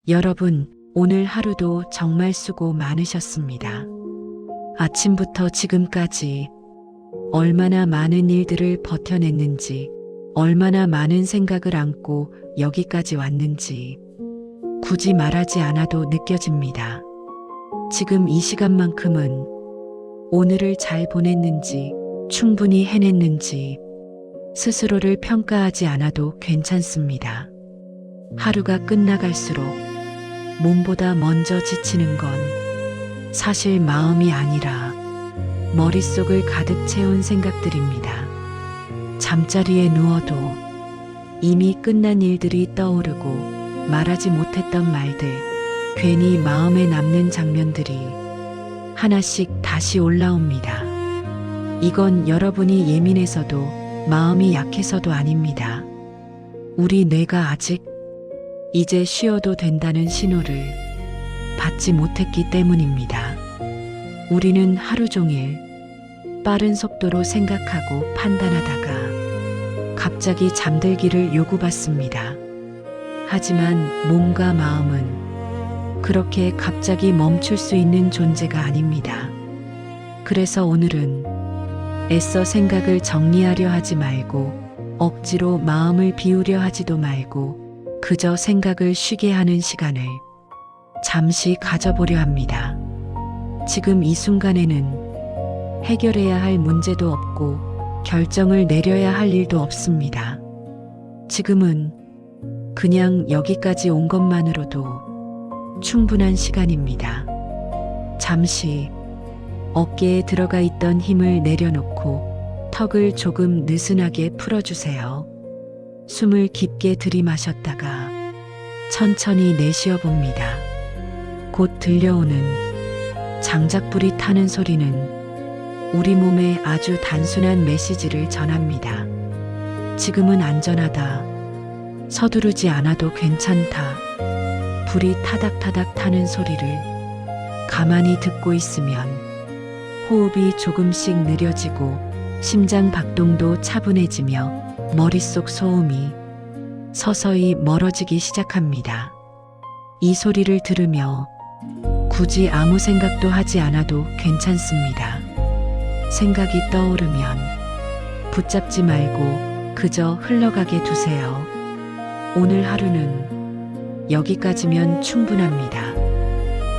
여러분, 오늘 하루도 정말 수고 많으셨습니다. 아침부터 지금까지 얼마나 많은 일들을 버텨냈는지, 얼마나 많은 생각을 안고 여기까지 왔는지 굳이 말하지 않아도 느껴집니다. 지금 이 시간만큼은 오늘을 잘 보냈는지, 충분히 해냈는지 스스로를 평가하지 않아도 괜찮습니다. 하루가 끝나갈수록 몸보다 먼저 지치는 건 사실 마음이 아니라 머릿속을 가득 채운 생각들입니다. 잠자리에 누워도 이미 끝난 일들이 떠오르고 말하지 못했던 말들, 괜히 마음에 남는 장면들이 하나씩 다시 올라옵니다. 이건 여러분이 예민해서도 마음이 약해서도 아닙니다. 우리 뇌가 아직 이제 쉬어도 된다는 신호를 받지 못했기 때문입니다. 우리는 하루 종일 빠른 속도로 생각하고 판단하다가 갑자기 잠들기를 요구받습니다. 하지만 몸과 마음은 그렇게 갑자기 멈출 수 있는 존재가 아닙니다. 그래서 오늘은 애써 생각을 정리하려 하지 말고 억지로 마음을 비우려 하지도 말고 그저 생각을 쉬게 하는 시간을 잠시 가져보려 합니다. 지금 이 순간에는 해결해야 할 문제도 없고 결정을 내려야 할 일도 없습니다. 지금은 그냥 여기까지 온 것만으로도 충분한 시간입니다. 잠시 어깨에 들어가 있던 힘을 내려놓고 턱을 조금 느슨하게 풀어주세요. 숨을 깊게 들이마셨다가 천천히 내쉬어 봅니다. 곧 들려오는 장작불이 타는 소리는 우리 몸에 아주 단순한 메시지를 전합니다. 지금은 안전하다. 서두르지 않아도 괜찮다. 불이 타닥타닥 타는 소리를 가만히 듣고 있으면 호흡이 조금씩 느려지고 심장 박동도 차분해지며 머릿속 소음이 서서히 멀어지기 시작합니다. 이 소리를 들으며 굳이 아무 생각도 하지 않아도 괜찮습니다. 생각이 떠오르면 붙잡지 말고 그저 흘러가게 두세요. 오늘 하루는 여기까지면 충분합니다.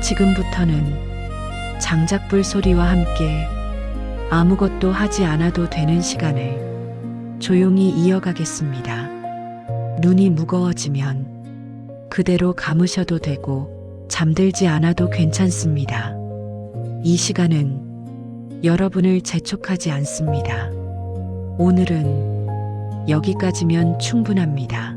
지금부터는 장작불 소리와 함께 아무것도 하지 않아도 되는 시간을 조용히 이어가겠습니다. 눈이 무거워지면 그대로 감으셔도 되고 잠들지 않아도 괜찮습니다. 이 시간은 여러분을 재촉하지 않습니다. 오늘은 여기까지면 충분합니다.